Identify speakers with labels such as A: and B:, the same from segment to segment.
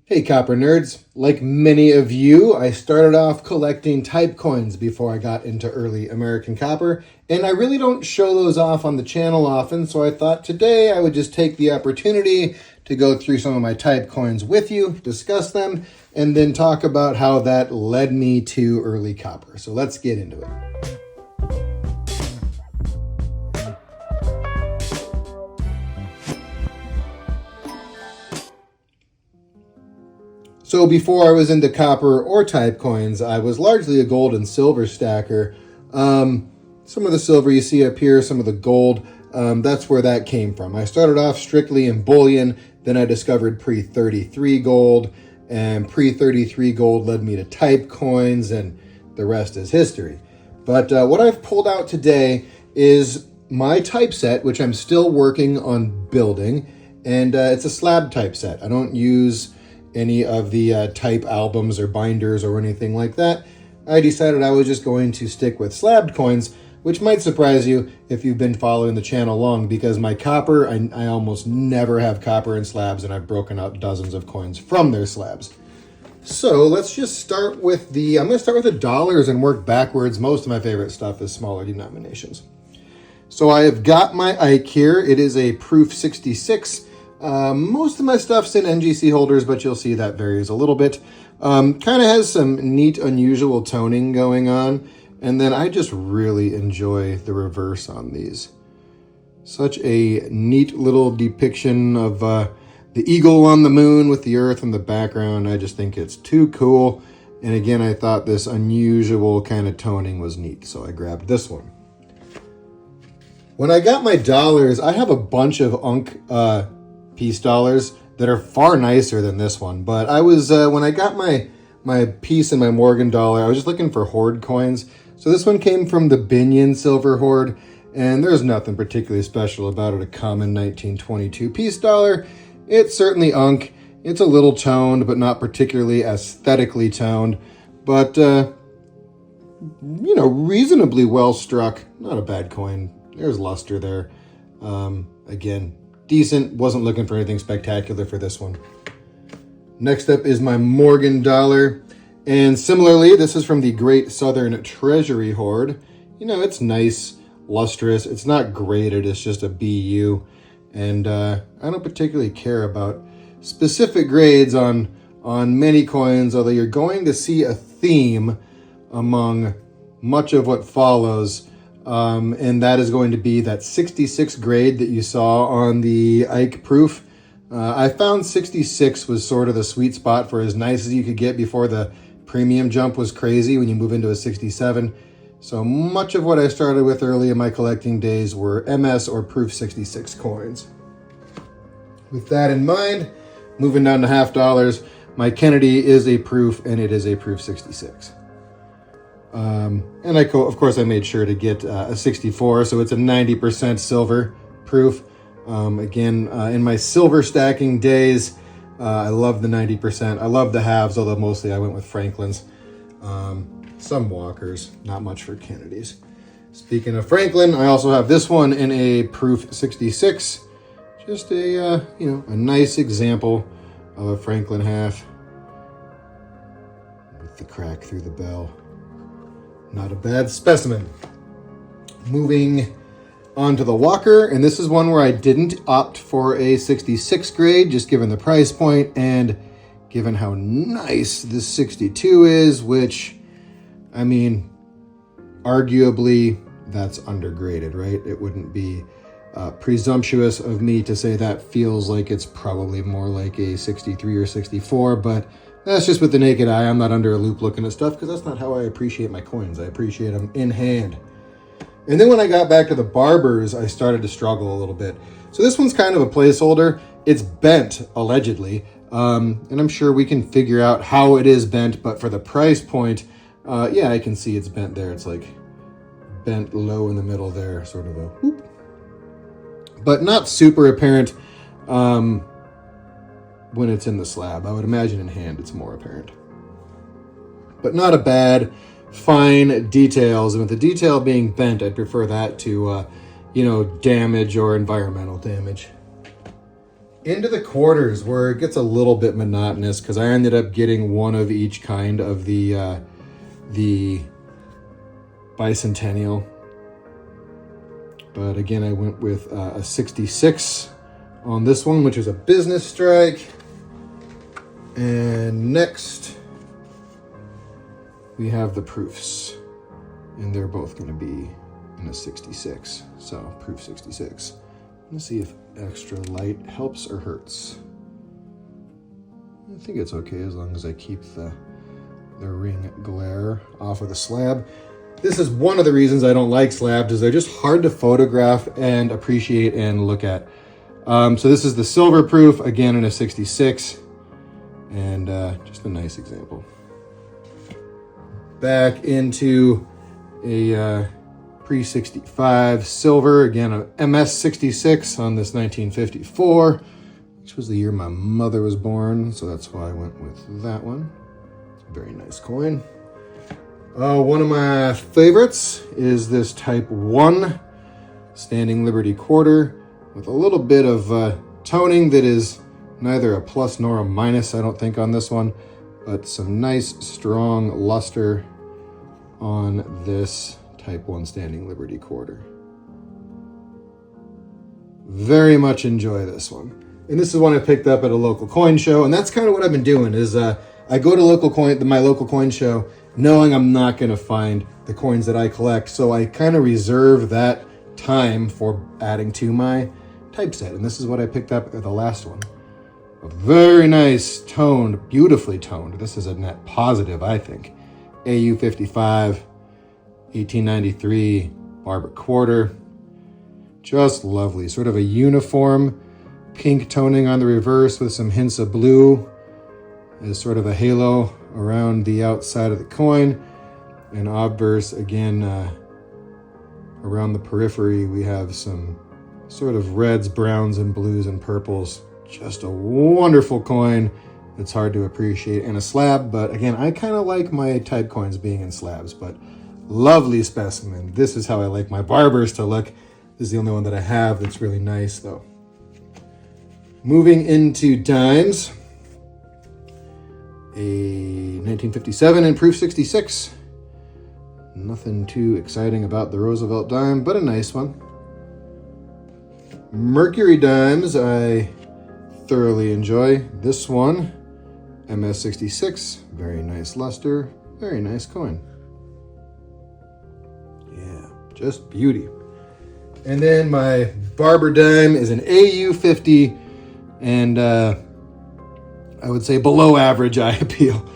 A: Hey copper nerds, like many of you, I started off collecting type coins before I got into early American copper, and I really don't show those off on the channel often, so I thought today I would just take the opportunity to go through some of my type coins with you, discuss them, and then talk about how that led me to early copper. So let's get into it. So before I was into copper or type coins, I was largely a gold and silver stacker. Some of the silver you see up here, some of the gold, that's where that came from. I started off strictly in bullion, then I discovered pre-33 gold, and pre-33 gold led me to type coins, and the rest is history. But what I've pulled out today is my typeset, which I'm still working on building, and it's a slab typeset. I don't use any of the type albums or binders or anything like that. I decided I was just going to stick with slabbed coins, which might surprise you if you've been following the channel long, because my copper, I almost never have copper in slabs, and I've broken out dozens of coins from their slabs. So let's just start with I'm going to start with the dollars and work backwards. Most of my favorite stuff is smaller denominations. So I have got my Ike here. It is a proof 66. Most of my stuff's in NGC holders, but you'll see that varies a little bit. Kind of has some neat, unusual toning going on. And then I just really enjoy the reverse on these. Such a neat little depiction of the eagle on the moon with the earth in the background. I just think it's too cool. And again, I thought this unusual kind of toning was neat, so I grabbed this one. When I got my dollars, I have a bunch of Unk piece dollars that are far nicer than this one. But I was, when I got my piece in my Morgan dollar, I was just looking for hoard coins. So this one came from the Binion Silver Hoard, and there's nothing particularly special about it. A common 1922 piece dollar. It's certainly Unk. It's a little toned, but not particularly aesthetically toned. But, reasonably well struck. Not a bad coin. There's luster there. Again, decent. Wasn't looking for anything spectacular for this one. Next up is my Morgan dollar. And similarly, this is from the Great Southern Treasury Hoard. It's nice, lustrous. It's not graded. It's just a BU. And I don't particularly care about specific grades on many coins, although you're going to see a theme among much of what follows. And that is going to be that 66 grade that you saw on the Ike proof. I found 66 was sort of the sweet spot for as nice as you could get before the premium jump was crazy when you move into a 67. So much of what I started with early in my collecting days were MS or proof 66 coins. With that in mind, moving down to half dollars, my Kennedy is a proof, and it is a proof 66. And of course, I made sure to get a 64, so it's a 90% silver proof. Again, in my silver stacking days, I love the 90%. I love the halves, although mostly I went with Franklin's. Some Walkers, not much for Kennedys. Speaking of Franklin, I also have this one in a proof 66. Just a nice example of a Franklin half with the crack through the bell. Not a bad specimen. Moving on to the Walker, and this is one where I didn't opt for a 66 grade, just given the price point and given how nice this 62 is, which, arguably that's undergraded, right? It wouldn't be presumptuous of me to say that feels like it's probably more like a 63 or 64, but that's just with the naked eye. I'm not under a loop looking at stuff because that's not how I appreciate my coins. I appreciate them in hand. And then when I got back to the barbers, I started to struggle a little bit. So this one's kind of a placeholder. It's bent, allegedly. And I'm sure we can figure out how it is bent, but for the price point, I can see it's bent there. It's like bent low in the middle there, sort of a whoop. But not super apparent when it's in the slab. I would imagine in hand it's more apparent. But not a bad, fine details. And with the detail being bent, I'd prefer that to, damage or environmental damage. Into the quarters, where it gets a little bit monotonous because I ended up getting one of each kind of the bicentennial. But again, I went with a 66 on this one, which is a business strike. And next, we have the proofs. And they're both going to be in a 66. So, proof 66. Let's see if extra light helps or hurts. I think it's okay as long as I keep the ring glare off of the slab. This is one of the reasons I don't like slabs, is they're just hard to photograph and appreciate and look at. So this is the silver proof, again in a 66, and just a nice example. Back into a pre-65 silver, again a MS-66 on this 1954, which was the year my mother was born, so that's why I went with that one. It's a very nice coin. One of my favorites is this Type 1 Standing Liberty quarter with a little bit of toning that is neither a plus nor a minus, I don't think, on this one, but some nice strong luster on this Type 1 Standing Liberty quarter. Very much enjoy this one. And this is one I picked up at a local coin show, and that's kind of what I've been doing is I go to my local coin show knowing I'm not going to find the coins that I collect, so I kind of reserve that time for adding to my typeset. And this is what I picked up at the last one. A very nice toned, beautifully toned. This is a net positive, I think. AU55, 1893, barber quarter. Just lovely. Sort of a uniform pink toning on the reverse with some hints of blue as sort of a halo around the outside of the coin. And obverse, again, around the periphery, we have some sort of reds, browns, and blues and purples. Just a wonderful coin. It's hard to appreciate in a slab, but again, I kind of like my type coins being in slabs, but lovely specimen. This is how I like my barbers to look. This is the only one that I have that's really nice, though. Moving into dimes. A 1957 in proof 66. Nothing too exciting about the Roosevelt dime, but a nice one. Mercury dimes, I thoroughly enjoy. This one, MS-66, very nice luster, very nice coin. Yeah, just beauty. And then my barber dime is an AU50, and I would say below average eye appeal.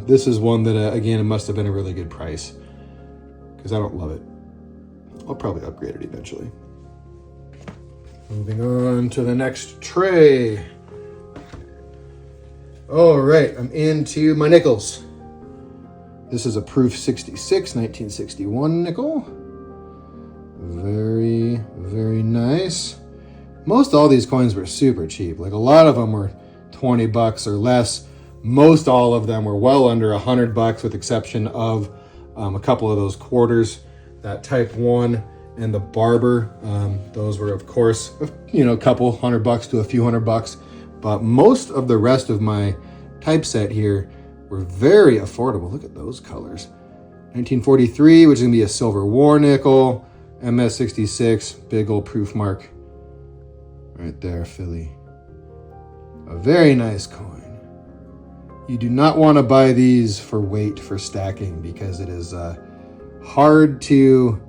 A: This is one that, again, it must have been a really good price because I don't love it. I'll probably upgrade it eventually. Moving on to the next tray. All right, I'm into my nickels. This is a proof 66, 1961 nickel. Very, very nice. Most all these coins were super cheap. Like a lot of them were $20 or less. Most all of them were well under $100 with exception of a couple of those quarters. That Type 1 and the barber, those were of course, a couple $100 to a few $100, but most of the rest of my typeset here were very affordable. Look at those colors. 1943, which is gonna be a silver war nickel. MS-66, big old proof mark right there, Philly. A very nice coin. You do not want to buy these for weight for stacking because it is hard to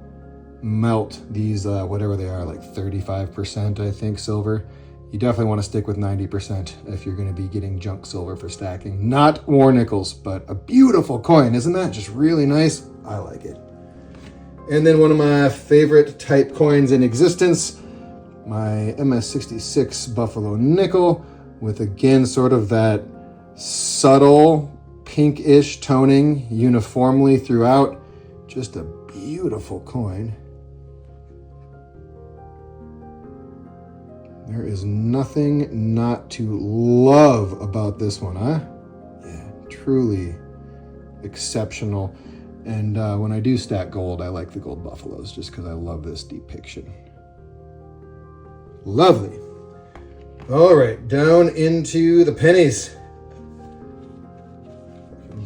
A: melt these, whatever they are, like 35%, I think, silver. You definitely want to stick with 90% if you're going to be getting junk silver for stacking. Not war nickels, but a beautiful coin. Isn't that just really nice? I like it. And then one of my favorite type coins in existence, my MS-66 Buffalo nickel with, again, sort of that subtle pinkish toning uniformly throughout. Just a beautiful coin. There is nothing not to love about this one, huh? Yeah, truly exceptional. And when I do stack gold, I like the gold buffaloes just because I love this depiction. Lovely. All right, down into the pennies.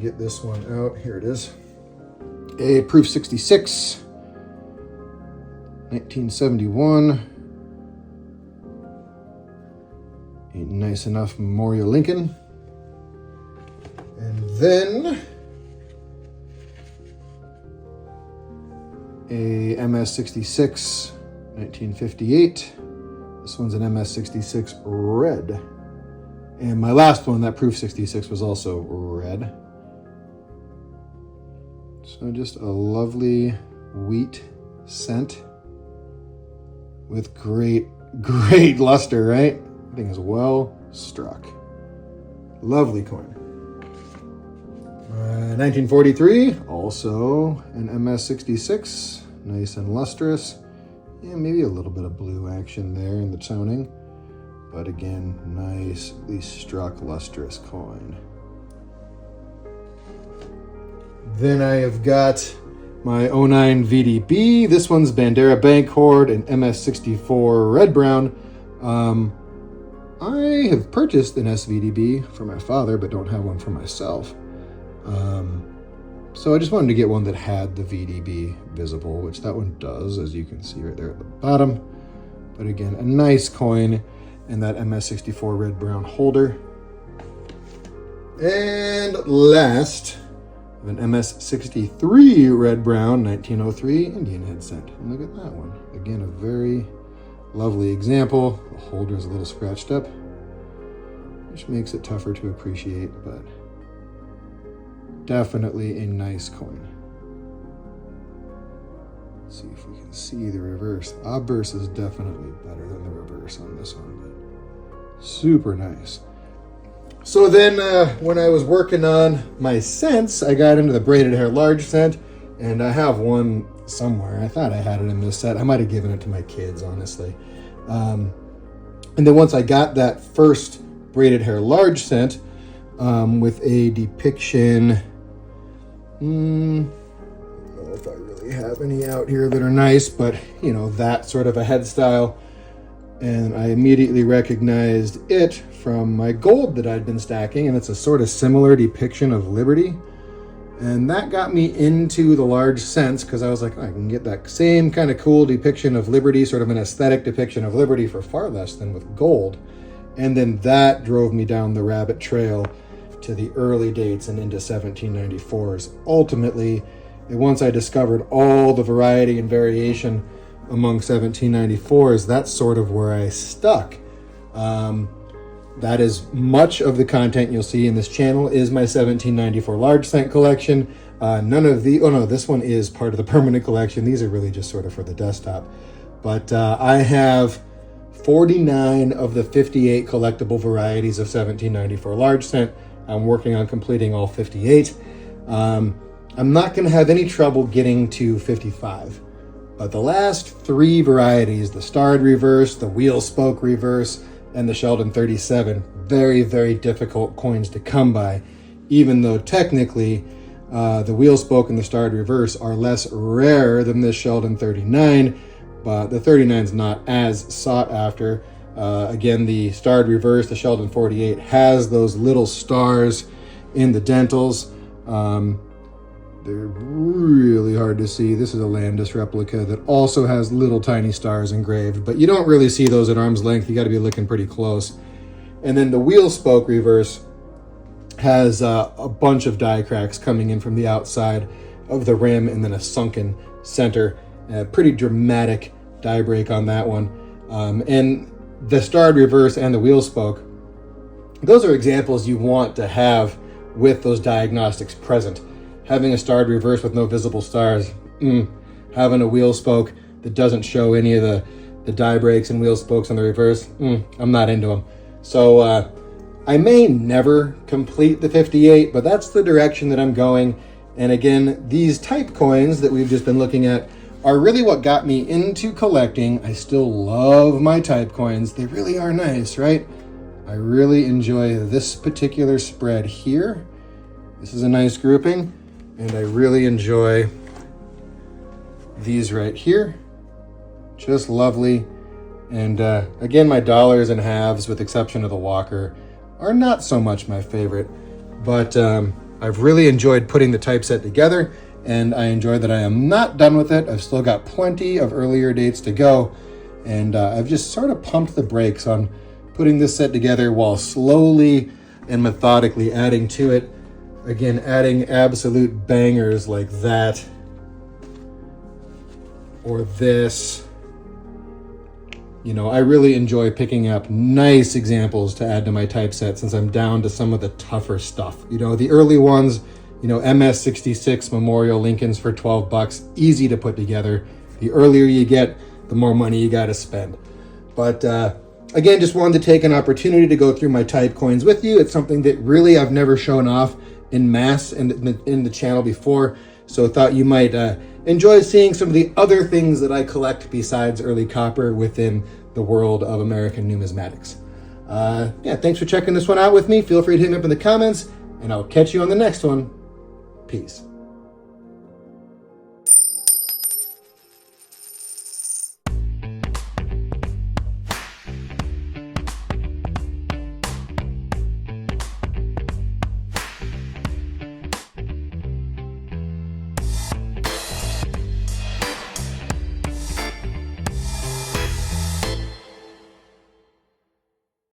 A: Get this one out. Here it is. A proof 66, 1971. A nice enough Memorial Lincoln. And then a MS-66, 1958. This one's an MS-66 red. And my last one, that proof 66, was also red. So just a lovely wheat scent with great luster, right? I think it's well struck. Lovely coin. 1943, also an MS-66, nice and lustrous. Yeah, maybe a little bit of blue action there in the toning, but again, nicely struck, lustrous coin. Then I have got my 09 VDB. This one's Bandera Bank Hoard and MS-64 red brown. I have purchased an SVDB for my father, but don't have one for myself. So I just wanted to get one that had the VDB visible, which that one does, as you can see right there at the bottom. But again, a nice coin in that MS-64 red brown holder. And last, an MS-63 red brown 1903 Indian head cent. And look at that one. Again, a very lovely example. The holder is a little scratched up, which makes it tougher to appreciate, but definitely a nice coin. Let's see if we can see the reverse. The obverse is definitely better than the reverse on this one, but super nice. So then when I was working on my cents, I got into the braided hair large cent, and I have one somewhere. I thought I had it in this set. I might have given it to my kids, honestly. And then once I got that first braided hair large cent with a depiction, I don't know if I really have any out here that are nice, but you know, that sort of a head style. And I immediately recognized it from my gold that I'd been stacking, and it's a sort of similar depiction of Liberty. And that got me into the large cents, because I was like, I can get that same kind of cool depiction of Liberty, sort of an aesthetic depiction of Liberty for far less than with gold. And then that drove me down the rabbit trail to the early dates and into 1794s. Ultimately, once I discovered all the variety and variation among 1794s, that's sort of where I stuck. That is much of the content you'll see in this channel is my 1794 large cent collection. None of the, oh no, this one is part of the permanent collection. These are really just sort of for the desktop. But I have 49 of the 58 collectible varieties of 1794 large cent. I'm working on completing all 58. I'm not going to have any trouble getting to 55. But the last three varieties, the starred reverse, the wheel spoke reverse, and the Sheldon 37, very, very difficult coins to come by, even though technically the wheel spoke and the starred reverse are less rare than the Sheldon 39, but the 39 is not as sought after. Again, the starred reverse, the Sheldon 48, has those little stars in the dentals. They're really hard to see. This is a Landis replica that also has little tiny stars engraved, but you don't really see those at arm's length. You got to be looking pretty close. And then the wheel spoke reverse has a bunch of die cracks coming in from the outside of the rim and then a sunken center. Pretty dramatic die break on that one. And the starred reverse and the wheel spoke, those are examples you want to have with those diagnostics present. Having a starred reverse with no visible stars, having a wheel spoke that doesn't show any of the die breaks and wheel spokes on the reverse, I'm not into them. So I may never complete the 58, but that's the direction that I'm going. And again, these type coins that we've just been looking at are really what got me into collecting. I still love my type coins. They really are nice, right? I really enjoy this particular spread here. This is a nice grouping. And I really enjoy these right here. Just lovely. And again, my dollars and halves, with exception of the Walker, are not so much my favorite. But I've really enjoyed putting the typeset together, and I enjoy that I am not done with it. I've still got plenty of earlier dates to go, and I've just sort of pumped the brakes on putting this set together while slowly and methodically adding to it. Again, adding absolute bangers like that, or this. You know, I really enjoy picking up nice examples to add to my typeset, since I'm down to some of the tougher stuff. You know, the early ones, you know, MS-66 Memorial Lincolns for 12 bucks, easy to put together. The earlier you get, the more money you got to spend. But again, just wanted to take an opportunity to go through my type coins with you. It's something that really I've never shown off in mass in the channel before, so thought you might enjoy seeing some of the other things that I collect besides early copper within the world of American numismatics. Yeah, thanks for checking this one out with me. Feel free to hit me up in the comments, and I'll catch you on the next one. Peace.